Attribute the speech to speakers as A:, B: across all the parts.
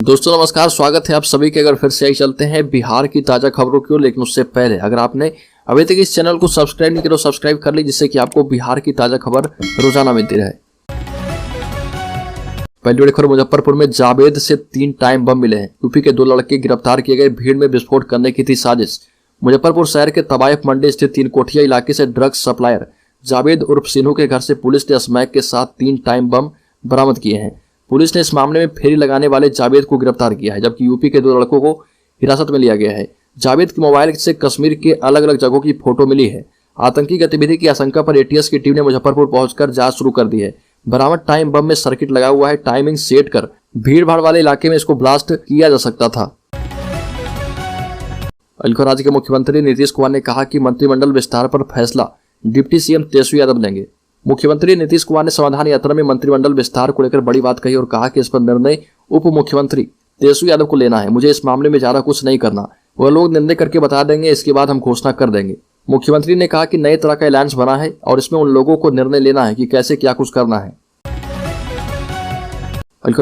A: दोस्तों नमस्कार, स्वागत है आप सभी के। अगर फिर से आई चलते हैं बिहार की ताजा खबरों की ओर, लेकिन उससे पहले अगर आपने अभी तक इस चैनल को सब्सक्राइब नहीं किया तो सब्सक्राइब कर ली, जिससे कि आपको बिहार की ताजा खबर रोजाना मिलती रहे। पहली बड़ी खबर, मुजफ्फरपुर में जावेद से 3 टाइम बम मिले हैं। यूपी के 2 लड़के गिरफ्तार किए गए। भीड़ में विस्फोट करने की थी साजिश। मुजफ्फरपुर शहर के तबायफ मंडी स्थित 3 कोठिया इलाके से ड्रग्स सप्लायर जावेद उर्फ सिन्हू के घर से पुलिस ने स्मैक के साथ 3 टाइम बम बरामद किए हैं। पुलिस ने इस मामले में फेरी लगाने वाले जावेद को गिरफ्तार किया है, जबकि यूपी के 2 लड़कों को हिरासत में लिया गया है। जावेद के मोबाइल से कश्मीर के अलग अलग जगहों की फोटो मिली है। आतंकी गतिविधि की आशंका पर एटीएस की टीम ने मुजफ्फरपुर पहुंचकर जांच शुरू कर दी है। बरामद टाइम बम में सर्किट लगा हुआ है। टाइमिंग सेट कर भीड़ भाड़ वाले इलाके में इसको ब्लास्ट किया जा सकता था। राज्य के मुख्यमंत्री नीतीश कुमार ने कहा कि मंत्रिमंडल विस्तार पर फैसला डिप्टी सीएम तेजस्वी यादव लेंगे। मुख्यमंत्री नीतीश कुमार ने समाधान यात्रा में मंत्रिमंडल विस्तार को लेकर बड़ी बात कही और कहा कि इस पर निर्णय उप मुख्यमंत्री तेजस्वी यादव को लेना है। मुझे इस मामले में ज्यादा कुछ नहीं करना, वह लोग निर्णय करके बता देंगे, इसके बाद हम घोषणा कर देंगे। मुख्यमंत्री ने कहा कि नए तरह का अलायंस बना है और इसमें उन लोगों को निर्णय लेना है कि कैसे क्या कुछ करना है।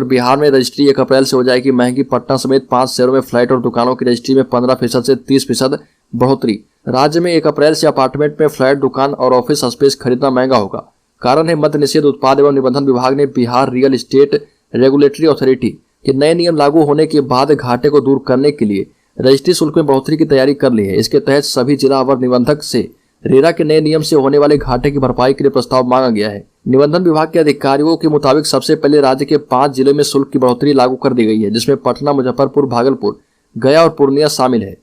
A: बिहार में रजिस्ट्री 1 अप्रैल से हो जाएगी महंगी। पटना समेत 5 शहरों में फ्लैट और दुकानों की रजिस्ट्री में 15% से 30% बढ़ोतरी। राज्य में 1 अप्रैल से अपार्टमेंट में फ्लैट, दुकान और ऑफिस स्पेस खरीदना महंगा होगा। कारण है मद्य निषेध उत्पाद एवं निबंधन विभाग ने Bihar real estate regulatory authority के नए नियम लागू होने के बाद घाटे को दूर करने के लिए रजिस्ट्री शुल्क में बढ़ोतरी की तैयारी कर ली है। इसके तहत सभी जिला अवर निबंधक से रेरा के नए नियम से होने वाले घाटे की भरपाई के लिए प्रस्ताव मांगा गया है। निबंधन विभाग के अधिकारियों के मुताबिक सबसे पहले राज्य के 5 जिलों में शुल्क की बढ़ोतरी लागू कर दी गई है, जिसमें पटना, मुजफ्फरपुर, भागलपुर, गया और पूर्णिया शामिल है।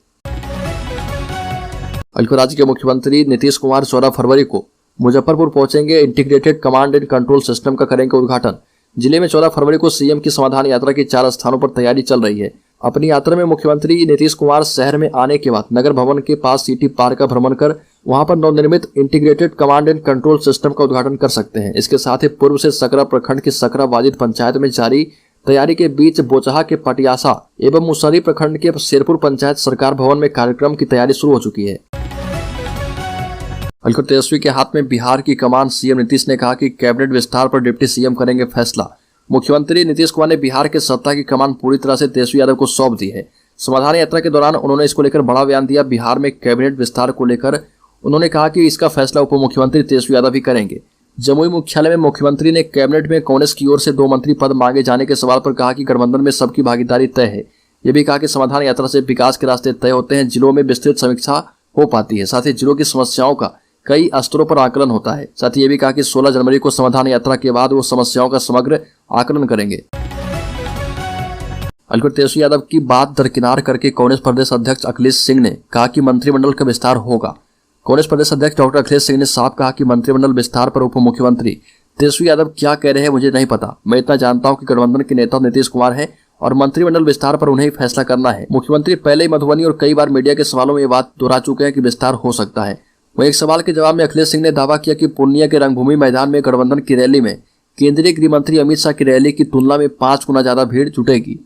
A: राज्य के मुख्यमंत्री नीतीश कुमार 14 फरवरी को मुजफ्फरपुर पहुंचेंगे। Integrated command and control system का करेंगे उद्घाटन। जिले में 14 फरवरी को सीएम की समाधान यात्रा की 4 स्थानों पर तैयारी चल रही है। अपनी यात्रा में मुख्यमंत्री नीतीश कुमार शहर में आने के बाद नगर भवन के पास सिटी पार्क का भ्रमण कर वहां पर नवनिर्मित integrated command and control system का उद्घाटन कर सकते हैं। इसके साथ ही पूर्व से सकरा प्रखंड की सकरा वाजिद पंचायत में जारी तैयारी के बीच बोचहा के पटियासा एवं मुसहरी प्रखंड के शेरपुर पंचायत सरकार भवन में कार्यक्रम की तैयारी शुरू हो चुकी है। तेजस्वी के हाथ में बिहार की कमान। सीएम नीतीश ने कहा कि कैबिनेट विस्तार पर डिप्टी सीएम करेंगे फैसला। मुख्यमंत्री नीतीश कुमार ने बिहार के सत्ता की कमान पूरी तरह से तेजस्वी यादव को सौंप दी है। समाधान यात्रा के दौरान उन्होंने इसको लेकर बड़ा बयान दिया। बिहार में कैबिनेट विस्तार को लेकर उन्होंने कहा कि इसका फैसला उप मुख्यमंत्री तेजस्वी यादव ही करेंगे। जमुई मुख्यालय में मुख्यमंत्री ने कैबिनेट में कांग्रेस की ओर से 2 मंत्री पद मांगे जाने के सवाल पर कहा कि गठबंधन में सबकी भागीदारी तय है। यह भी कहा कि समाधान यात्रा से विकास के रास्ते तय होते हैं, जिलों में विस्तृत समीक्षा हो पाती है, साथ ही जिलों की समस्याओं का कई स्तरों पर आकलन होता है। साथ ही ये भी कहा कि 16 जनवरी को समाधान यात्रा के बाद वो समस्याओं का समग्र आकलन करेंगे। तेजस्वी यादव की बात दरकिनार करके कांग्रेस प्रदेश अध्यक्ष अखिलेश सिंह ने कहा कि मंत्रिमंडल का विस्तार होगा। कांग्रेस प्रदेश अध्यक्ष डॉक्टर अखिलेश सिंह ने साफ कहा कि मंत्रिमंडल विस्तार पर उप मुख्यमंत्री तेजस्वी यादव क्या कह रहे हैं मुझे नहीं पता। मैं इतना जानता हूं कि गठबंधन के नेता नीतीश कुमार है और मंत्रिमंडल विस्तार पर उन्हें ही फैसला करना है। मुख्यमंत्री पहले ही मधुबनी और कई बार मीडिया के सवालों में ये बात दोहरा चुके हैं कि विस्तार हो सकता है। वहीं एक सवाल के जवाब में अखिलेश सिंह ने दावा किया कि पूर्णिया के रंगभूमि मैदान में गठबंधन की रैली में केंद्रीय गृह मंत्री अमित शाह की रैली की तुलना में 5 गुना ज्यादा भीड़ जुटेगी।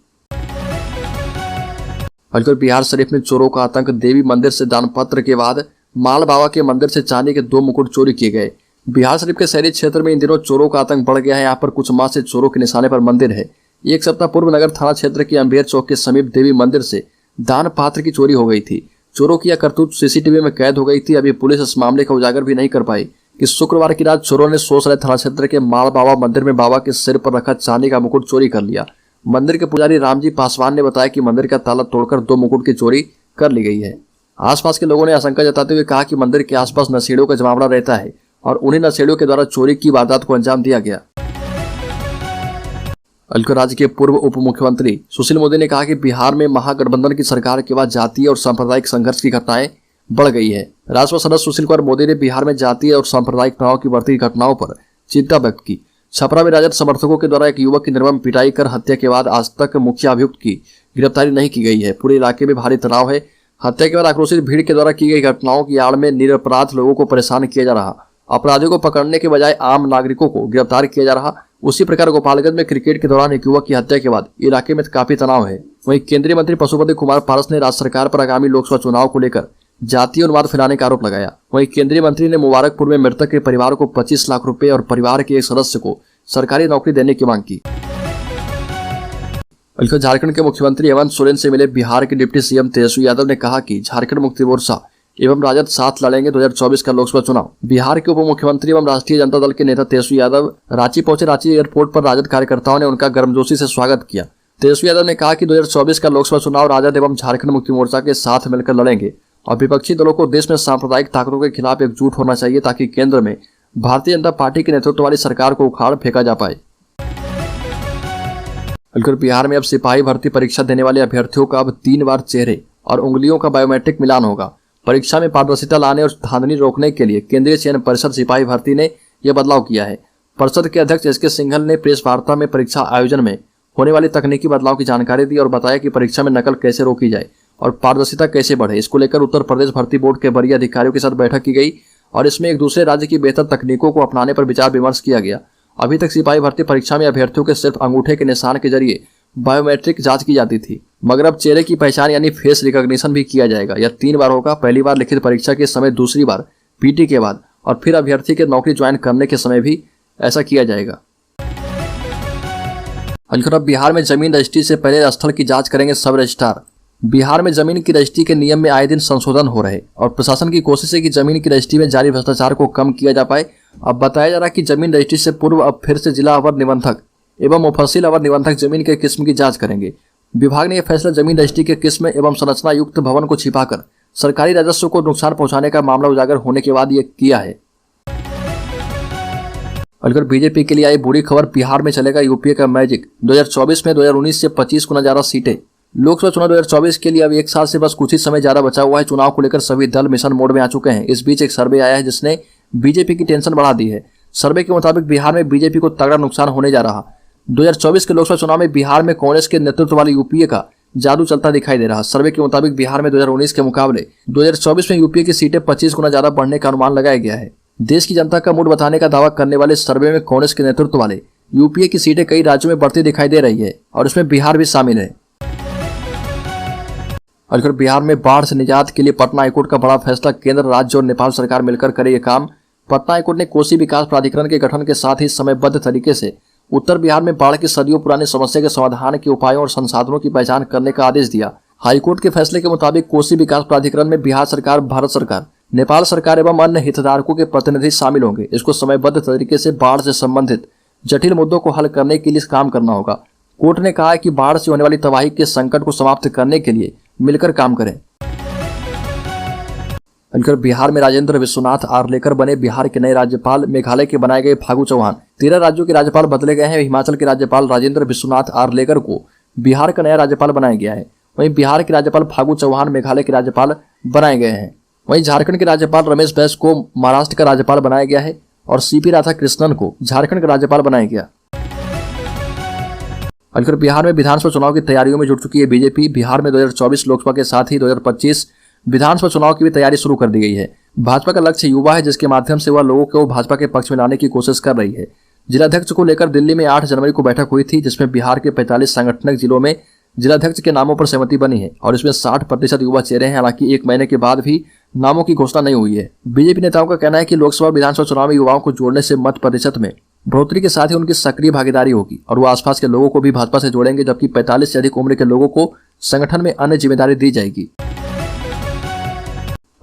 A: बिहार शरीफ में चोरों का आतंक। देवी मंदिर से दानपत्र के बाद माल बाबा के मंदिर से चांदी के 2 मुकुट चोरी किए गए। बिहार शरीफ के शहरी क्षेत्र में इन दिनों चोरों का आतंक बढ़ गया है। यहाँ पर कुछ माह से चोरों के निशाने पर मंदिर है। एक सप्ताह पूर्व नगर थाना क्षेत्र के अंबेर चौक के समीप देवी मंदिर से दान पात्र की चोरी हो गई थी। चोरों की यह करतूत सीसीटीवी में कैद हो गई थी। अभी पुलिस इस मामले का उजागर भी नहीं कर पाई कि शुक्रवार की रात चोरों ने सोसराय थाना क्षेत्र के माल बाबा मंदिर में बाबा के सिर पर रखा चांदी का मुकुट चोरी कर लिया। मंदिर के पुजारी रामजी पासवान ने बताया कि मंदिर का ताला तोड़कर 2 मुकुट की चोरी कर ली गई है। आसपास के लोगों ने आशंका जताते हुए कहा कि मंदिर के आसपास नशेड़ियों का जमावड़ा रहता है और उन्हीं नशेड़ियों के द्वारा चोरी की वारदात को अंजाम दिया गया। राज्य के पूर्व उप मुख्यमंत्री सुशील मोदी ने कहा कि बिहार में महागठबंधन की सरकार के बाद जातीय और सांप्रदायिक संघर्ष की घटनाएं बढ़ गई है। राज्यसभा सदस्य सुशील कुमार मोदी ने बिहार में जातीय और सांप्रदायिक तनाव की बढ़ती घटनाओं पर चिंता व्यक्त की। छपरा में राजद समर्थकों के द्वारा एक युवक की निर्मम पिटाई कर हत्या के बाद आज तक मुख्य अभियुक्त की गिरफ्तारी नहीं की गई है। पूरे इलाके में भारी तनाव है। हत्या के बाद आक्रोशित भीड़ के द्वारा की गई घटनाओं की आड़ में निरपराध लोगों को परेशान किया जा रहा, अपराधियों को पकड़ने के बजाय आम नागरिकों को गिरफ्तार किया जा रहा। उसी प्रकार गोपालगंज में क्रिकेट के दौरान एक युवक की हत्या के बाद इलाके में काफी तनाव है। वहीं केंद्रीय मंत्री पशुपति कुमार पारस ने राज्य सरकार पर आगामी लोकसभा चुनाव को लेकर जातीय उन्माद फैलाने का आरोप लगाया। वहीं केंद्रीय मंत्री ने मुबारकपुर में मृतक के परिवार को 25 लाख रुपए और परिवार के एक सदस्य को सरकारी नौकरी देने की मांग की। बल्कि झारखंड के मुख्यमंत्री हेमंत सोरेन से मिले बिहार के डिप्टी सीएम तेजस्वी यादव ने कहा कि झारखंड मुक्ति मोर्चा एवं राजद साथ लड़ेंगे 2024 का लोकसभा चुनाव। बिहार के उप मुख्यमंत्री एवं राष्ट्रीय जनता दल के नेता तेजस्वी यादव रांची पहुंचे। रांची एयरपोर्ट पर राजद कार्यकर्ताओं ने उनका गर्मजोशी से स्वागत किया। तेजस्वी यादव ने कहा कि 2024 का लोकसभा चुनाव राजद एवं झारखंड मुक्ति मोर्चा के साथ मिलकर लड़ेंगे और विपक्षी दलों को देश में सांप्रदायिक ताकतों के खिलाफ एकजुट होना चाहिए ताकि केंद्र में भारतीय जनता पार्टी के नेतृत्व वाली सरकार को उखाड़ फेंका जा पाए। बल्कि बिहार में अब सिपाही भर्ती परीक्षा देने वाले अभ्यर्थियों का अब 3 बार चेहरे और उंगलियों का बायोमेट्रिक मिलान होगा। परीक्षा में पारदर्शिता लाने और धांधली रोकने के लिए केंद्रीय चयन परिषद सिपाही भर्ती ने यह बदलाव किया है। परिषद के अध्यक्ष एस के सिंघल ने प्रेस वार्ता में परीक्षा आयोजन में होने वाले तकनीकी बदलाव की जानकारी दी और बताया कि परीक्षा में नकल कैसे रोकी जाए और पारदर्शिता कैसे बढ़े। इसको लेकर उत्तर प्रदेश भर्ती बोर्ड के वरीय अधिकारियों के साथ बैठक की गई और इसमें एक दूसरे राज्य की बेहतर तकनीकों को अपनाने पर विचार विमर्श किया गया। अभी तक सिपाही भर्ती परीक्षा में अभ्यर्थियों के सिर्फ अंगूठे के निशान के जरिए बायोमेट्रिक जांच की जाती थी, मगर अब चेहरे की पहचान यानी फेस रिकॉग्निशन भी किया जाएगा। यह 3 बार होगा। पहली बार लिखित परीक्षा के समय, दूसरी बार पीटी के बाद और फिर अभ्यर्थी के नौकरी ज्वाइन करने के समय भी ऐसा किया जाएगा। अब बिहार में जमीन रजिस्ट्री से पहले स्थल की जांच करेंगे सब रजिस्ट्रार। बिहार में जमीन की रजिस्ट्री के नियम में आए दिन संशोधन हो रहे और प्रशासन की कोशिश है कि जमीन की रजिस्ट्री में जारी भ्रष्टाचार को कम किया जा पाए। अब बताया जा रहा है कि जमीन रजिस्ट्री से पूर्व अब फिर से जिला अवर निबंधक एवं मुफस्सिल अवर निबंधक जमीन के किस्म की जांच करेंगे। विभाग ने यह फैसला जमीन रजिस्ट्री के किस्म एवं संरचना युक्त भवन को छिपाकर सरकारी राजस्व को नुकसान पहुंचाने का मामला उजागर होने के बाद ये किया है। अगर बीजेपी के लिए आई बुरी खबर, बिहार में चलेगा यूपीए का मैजिक। 2024 में 2019 से 25 गुना ज्यादा सीटें। लोकसभा चुनाव 2024 के लिए अब 1 साल से बस कुछ ही समय ज्यादा बचा हुआ है। चुनाव को लेकर सभी दल मिशन मोड में आ चुके हैं। इस बीच एक सर्वे आया है जिसने बीजेपी की टेंशन बढ़ा दी है। सर्वे के मुताबिक बिहार में बीजेपी को तगड़ा नुकसान होने जा रहा। 2024 के लोकसभा चुनाव में बिहार में कांग्रेस के नेतृत्व वाली यूपीए का जादू चलता दिखाई दे रहा। सर्वे के मुताबिक बिहार में 2019 के मुकाबले 2024 में यूपीए की सीटें 25 गुना ज्यादा बढ़ने का अनुमान लगाया गया है। देश की जनता का मूड बताने का दावा करने वाले सर्वे में कांग्रेस के नेतृत्व वाले यूपीए की सीटें कई राज्यों में बढ़ती दिखाई दे रही है और इसमें बिहार भी शामिल है। और बिहार में बाढ़ से निजात के लिए पटना हाईकोर्ट का बड़ा फैसला। केंद्र, राज्य और नेपाल सरकार मिलकर करे ये काम। पटना हाईकोर्ट ने कोसी विकास प्राधिकरण के गठन के साथ ही समयबद्ध तरीके से उत्तर बिहार में बाढ़ की सदियों पुरानी समस्या के समाधान के उपायों और संसाधनों की पहचान करने का आदेश दिया। हाईकोर्ट के फैसले के मुताबिक कोसी विकास प्राधिकरण में बिहार सरकार, भारत सरकार, नेपाल सरकार एवं अन्य हितधारकों के प्रतिनिधि शामिल होंगे। इसको समयबद्ध तरीके से बाढ़ से संबंधित जटिल मुद्दों को हल करने के लिए काम करना होगा। कोर्ट ने कहा है कि बाढ़ से होने वाली तबाही के संकट को समाप्त करने के लिए मिलकर काम करें। बिहार में राजेंद्र विश्वनाथ आर्लेकर बने बिहार के नए राज्यपाल। मेघालय के बनाए गए फागू चौहान। 13 राज्यों के राज्यपाल बदले गए हैं। हिमाचल के राज्यपाल राजेंद्र विश्वनाथ आर्लेकर को बिहार का नया राज्यपाल बनाया गया है। वहीं बिहार के राज्यपाल फागू चौहान मेघालय के राज्यपाल बनाए गए हैं। वहीं झारखंड के राज्यपाल रमेश बैस को महाराष्ट्र का राज्यपाल बनाया गया है और सीपी राधाकृष्णन को झारखंड का राज्यपाल बनाया गया। बिहार में विधानसभा चुनाव की तैयारियों में जुट चुकी है बीजेपी। बिहार में 2024 लोकसभा के साथ ही 2025 विधानसभा चुनाव की भी तैयारी शुरू कर दी गई है। भाजपा का लक्ष्य युवा है, जिसके माध्यम से वह लोगों को भाजपा के पक्ष में लाने की कोशिश कर रही है। जिलाध्यक्ष को लेकर दिल्ली में 8 जनवरी को बैठक हुई थी, जिसमें बिहार के 45 संगठनक जिलों में जिलाध्यक्ष के नामों पर सहमति बनी है और इसमें 60% युवा चेहरे हैं। हालांकि 1 महीने के बाद भी नामों की घोषणा नहीं हुई है। बीजेपी नेताओं का कहना है कि लोकसभा विधानसभा चुनाव में युवाओं को जोड़ने से मत प्रतिशत में बढ़ोतरी के साथ ही उनकी सक्रिय भागीदारी होगी और वो आसपास के लोगों को भी भाजपा से जोड़ेंगे, जबकि 45 से अधिक उम्र के लोगों को संगठन में अन्य जिम्मेदारी दी जाएगी।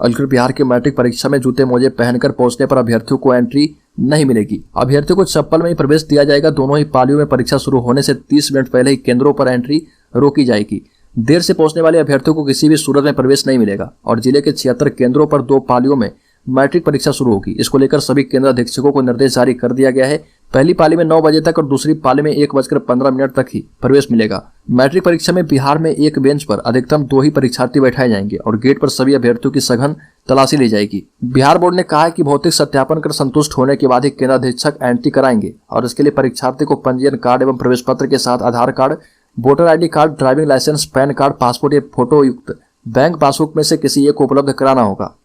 A: बिहार के मैट्रिक परीक्षा में जूते मोजे पहनकर पहुंचने पर अभ्यर्थियों को एंट्री नहीं मिलेगी। अभ्यर्थियों को चप्पल में ही प्रवेश दिया जाएगा। दोनों ही पालियों में परीक्षा शुरू होने से 30 मिनट पहले ही केंद्रों पर एंट्री रोकी जाएगी। देर से पहुंचने वाले अभ्यर्थियों को किसी भी सूरत में प्रवेश नहीं मिलेगा और जिले के 76 केंद्रों पर 2 पालियों में मैट्रिक परीक्षा शुरू होगी। इसको लेकर सभी केंद्र अधीक्षकों को निर्देश जारी कर दिया गया है। पहली पाली में 9 बजे तक और दूसरी पाली में 1:15 तक ही प्रवेश मिलेगा। मैट्रिक परीक्षा में बिहार में एक बेंच पर अधिकतम 2 ही परीक्षार्थी बैठाए जाएंगे और गेट पर सभी अभ्यर्थियों की सघन तलाशी ली जाएगी। बिहार बोर्ड ने कहा है कि भौतिक सत्यापन कर संतुष्ट होने के बाद ही केंद्र अधीक्षक एंट्री कराएंगे और इसके लिए परीक्षार्थी को पंजीयन कार्ड एवं प्रवेश पत्र के साथ Aadhaar card, voter ID card, driving licence, PAN card, passport या फोटो युक्त बैंक पासबुक में से किसी एक को उपलब्ध कराना होगा।